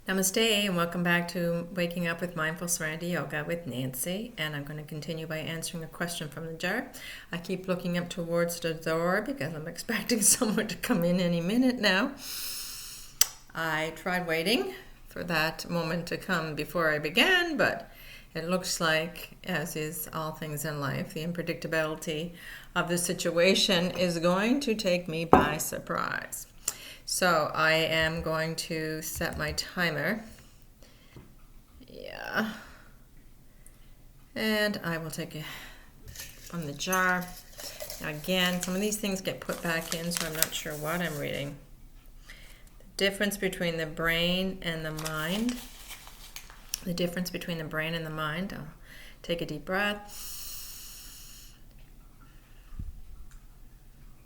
Namaste and welcome back to Waking Up with Mindful Serenity Yoga with Nancy. And I'm going to continue by answering a question from the jar. I keep looking up towards the door because I'm expecting someone to come in any minute now. I tried waiting for that moment to come before I began, but it looks like, as is all things in life, the unpredictability of the situation is going to take me by surprise. So I am going to set my timer. Yeah. And I will take it from the jar. Now again, some of these things get put back in, so I'm not sure what I'm reading. The difference between the brain and the mind. The difference between the brain and the mind. I'll take a deep breath.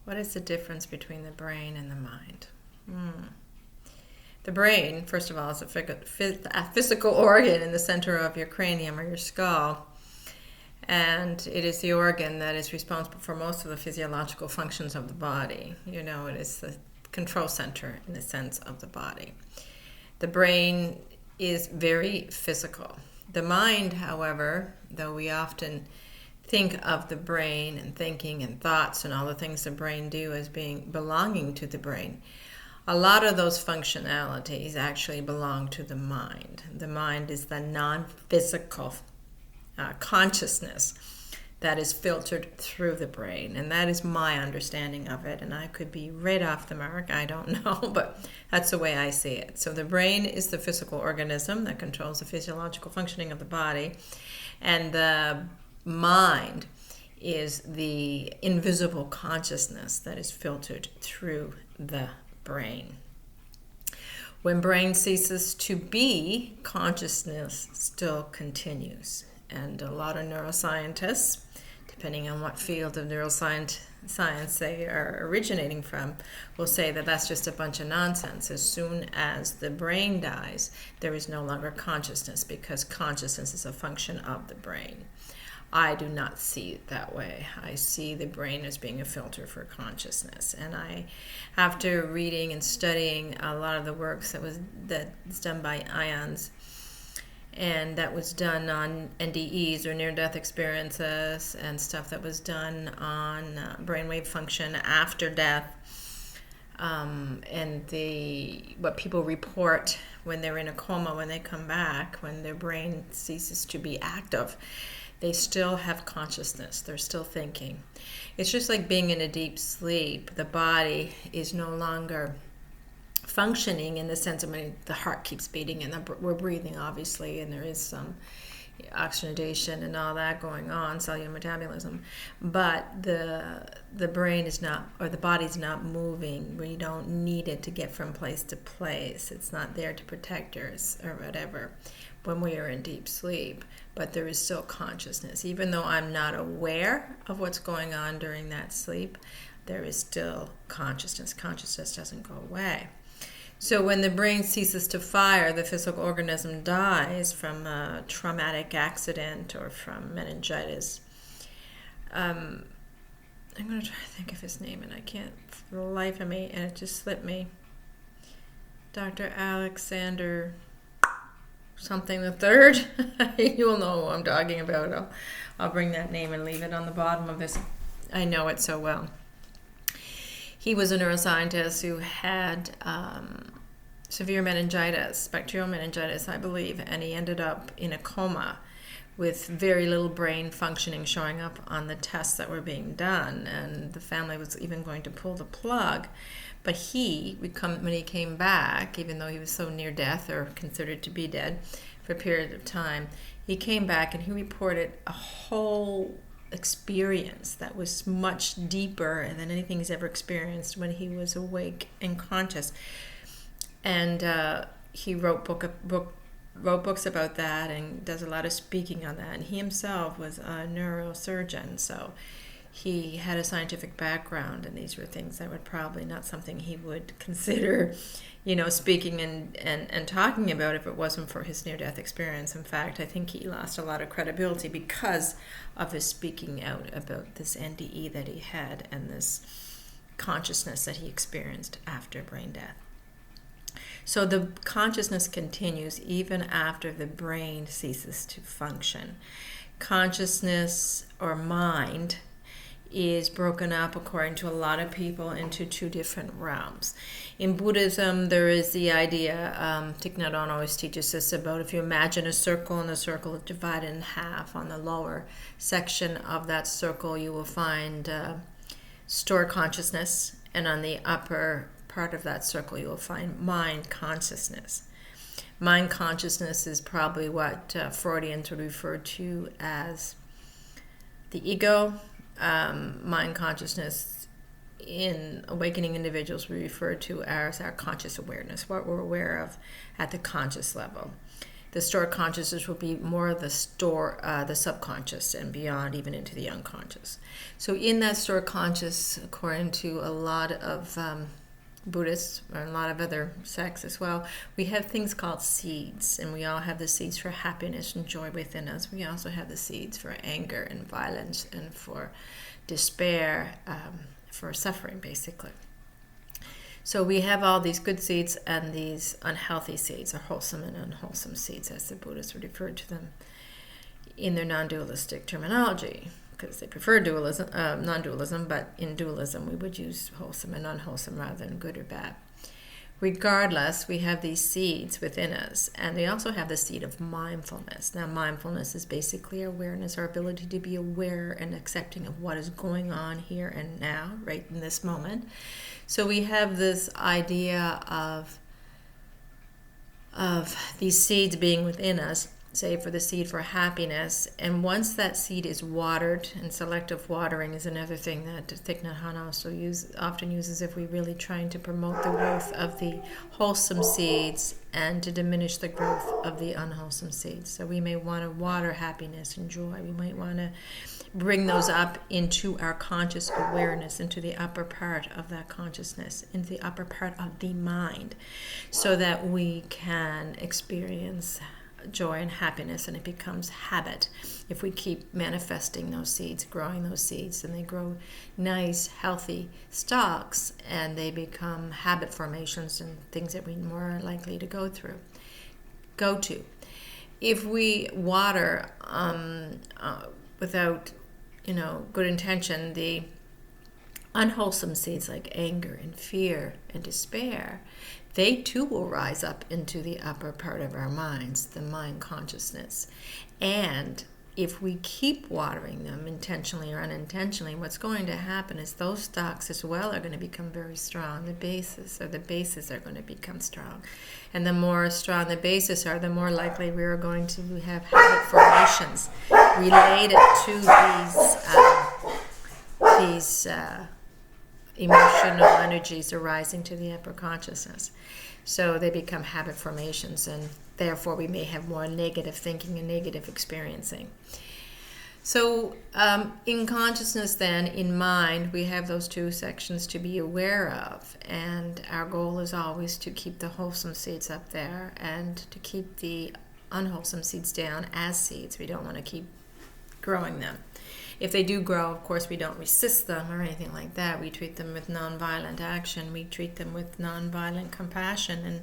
What is the difference between the brain and the mind? The brain, first of all, is a physical organ in the center of your cranium or your skull. And it is the organ that is responsible for most of the physiological functions of the body. You know, it is the control center in the sense of the body. The brain is very physical. The mind, however, though we often think of the brain and thinking and thoughts and all the things the brain do as being belonging to the brain, a lot of those functionalities actually belong to the mind. The mind is the non-physical consciousness that is filtered through the brain. And that is my understanding of it. And I could be right off the mark, I don't know, but that's the way I see it. So the brain is the physical organism that controls the physiological functioning of the body. And the mind is the invisible consciousness that is filtered through the brain. When brain ceases to be, consciousness still continues. And a lot of neuroscientists, depending on what field of neuroscience they are originating from, will say that that's just a bunch of nonsense. As soon as the brain dies, there is no longer consciousness because consciousness is a function of the brain. I do not see it that way. I see the brain as being a filter for consciousness. And after reading and studying a lot of the works that's done by ions, and that was done on NDEs or near-death experiences and stuff that was done on brainwave function after death, and what people report when they're in a coma, when they come back, when their brain ceases to be active, they still have consciousness. They're still thinking. It's just like being in a deep sleep. The body is no longer functioning in the sense of the heart keeps beating and we're breathing, obviously, and there is some oxygenation and all that going on, cellular metabolism. But the brain is not, or the body's not moving. We don't need it to get from place to place. It's not there to protect us or whatever when we are in deep sleep. But there is still consciousness. Even though I'm not aware of what's going on during that sleep, there is still consciousness. Consciousness doesn't go away. So when the brain ceases to fire, the physical organism dies from a traumatic accident or from meningitis. I'm going to try to think of his name, and I can't for the life of me, and it just slipped me. Dr. Alexander something the third. You'll know who I'm talking about. I'll bring that name and leave it on the bottom of this. I know it so well. He was a neuroscientist who had severe meningitis, bacterial meningitis, I believe, and he ended up in a coma with very little brain functioning showing up on the tests that were being done. And the family was even going to pull the plug. But when he came back, even though he was so near death or considered to be dead for a period of time, he came back and he reported a whole experience that was much deeper than anything he's ever experienced when he was awake and conscious. And he wrote books about that and does a lot of speaking on that. And he himself was a neurosurgeon, so he had a scientific background, and these were things that were probably not something he would consider, speaking and talking about if it wasn't for his near-death experience. In fact, I think he lost a lot of credibility because of his speaking out about this NDE that he had and this consciousness that he experienced after brain death. So the consciousness continues even after the brain ceases to function. Consciousness or mind is broken up, according to a lot of people, into two different realms. In Buddhism, there is the idea, Thich Nhat Hanh always teaches us about, if you imagine a circle and the circle is divided in half, on the lower section of that circle you will find stored consciousness, and on the upper part of that circle you will find mind consciousness. Mind consciousness is probably what Freudians would refer to as the ego. Mind consciousness in awakening individuals we refer to as our conscious awareness, what we're aware of at the conscious level. The stored consciousness will be more of the subconscious and beyond, even into the unconscious. So in that stored conscious, according to a lot of Buddhists and a lot of other sects as well, we have things called seeds, and we all have the seeds for happiness and joy within us. We also have the seeds for anger and violence and for despair, for suffering, basically. So we have all these good seeds and these unhealthy seeds, or wholesome and unwholesome seeds, as the Buddhists would refer to them in their non-dualistic terminology, because they prefer dualism, non-dualism, but in dualism we would use wholesome and unwholesome rather than good or bad. Regardless, we have these seeds within us, and we also have the seed of mindfulness. Now, mindfulness is basically awareness, our ability to be aware and accepting of what is going on here and now, right in this moment. So we have this idea of these seeds being within us, say for the seed for happiness, and once that seed is watered, and selective watering is another thing that Thich Nhat Hanh also often uses if we're really trying to promote the growth of the wholesome seeds and to diminish the growth of the unwholesome seeds. So we may want to water happiness and joy. We might want to bring those up into our conscious awareness, into the upper part of that consciousness, into the upper part of the mind, so that we can experience joy and happiness, and it becomes habit. If we keep manifesting those seeds, growing those seeds, and they grow nice, healthy stalks, and they become habit formations and things that we're more likely to go to. If we water without, good intention, the unwholesome seeds like anger and fear and despair, they too will rise up into the upper part of our minds, the mind consciousness. And if we keep watering them intentionally or unintentionally, what's going to happen is those stalks as well are going to become very strong. The bases are going to become strong. And the more strong the bases are, the more likely we are going to have habit formations related to these emotional energies arising to the upper consciousness. So they become habit formations, and therefore we may have more negative thinking and negative experiencing. So in consciousness then, in mind, we have those two sections to be aware of, and our goal is always to keep the wholesome seeds up there and to keep the unwholesome seeds down as seeds. We don't want to keep growing them. If they do grow, of course, we don't resist them or anything like that. We treat them with nonviolent action. We treat them with nonviolent compassion and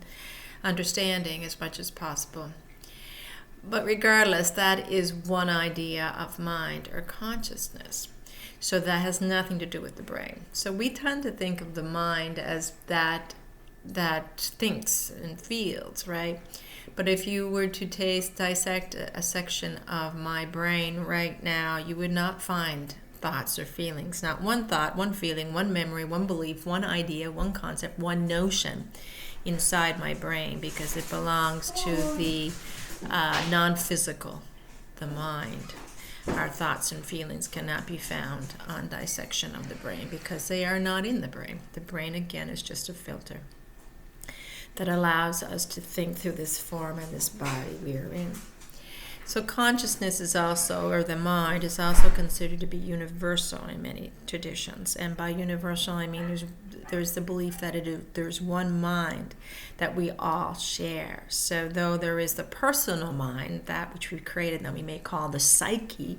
understanding as much as possible. But regardless, that is one idea of mind or consciousness. So that has nothing to do with the brain. So we tend to think of the mind as that thinks and feels, right? But if you were to dissect a section of my brain right now, you would not find thoughts or feelings. Not one thought, one feeling, one memory, one belief, one idea, one concept, one notion inside my brain, because it belongs to the non-physical, the mind. Our thoughts and feelings cannot be found on dissection of the brain because they are not in the brain. The brain, again, is just a filter that allows us to think through this form and this body we are in. So consciousness is also, or the mind, is also considered to be universal in many traditions. And by universal, I mean there's the belief that there's one mind that we all share. So though there is the personal mind, that which we've created that we may call the psyche,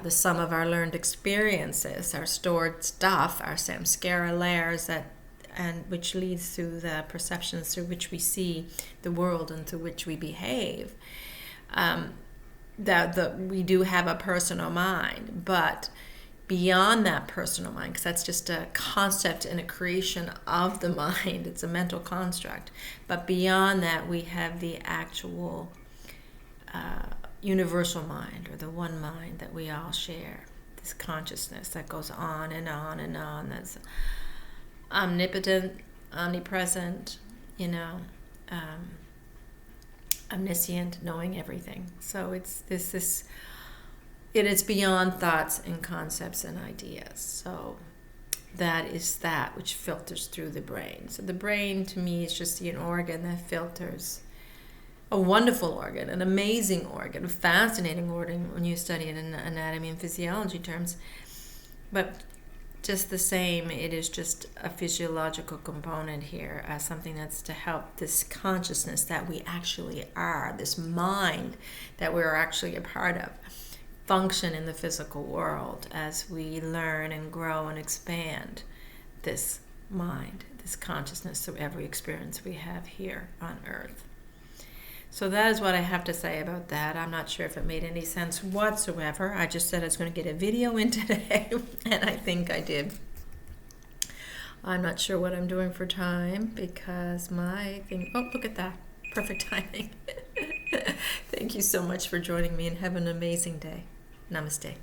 the sum of our learned experiences, our stored stuff, our samskara layers that and which leads to the perceptions through which we see the world and through which we behave. That we do have a personal mind, but beyond that personal mind, because that's just a concept and a creation of the mind, it's a mental construct, but beyond that we have the actual universal mind, or the one mind that we all share, this consciousness that goes on and on and on, that's omnipotent, omnipresent, omniscient, knowing everything. So it is beyond thoughts and concepts and ideas. So that is that which filters through the brain. So the brain, to me, is just an organ that filters. A wonderful organ, an amazing organ, a fascinating organ when you study it in anatomy and physiology terms. But just the same, it is just a physiological component here, as something that's to help this consciousness that we actually are, this mind that we're actually a part of, function in the physical world as we learn and grow and expand this mind, this consciousness through every experience we have here on Earth. So that is what I have to say about that. I'm not sure if it made any sense whatsoever. I just said I was going to get a video in today, and I think I did. I'm not sure what I'm doing for time, because my thing... Oh, look at that. Perfect timing. Thank you so much for joining me, and have an amazing day. Namaste.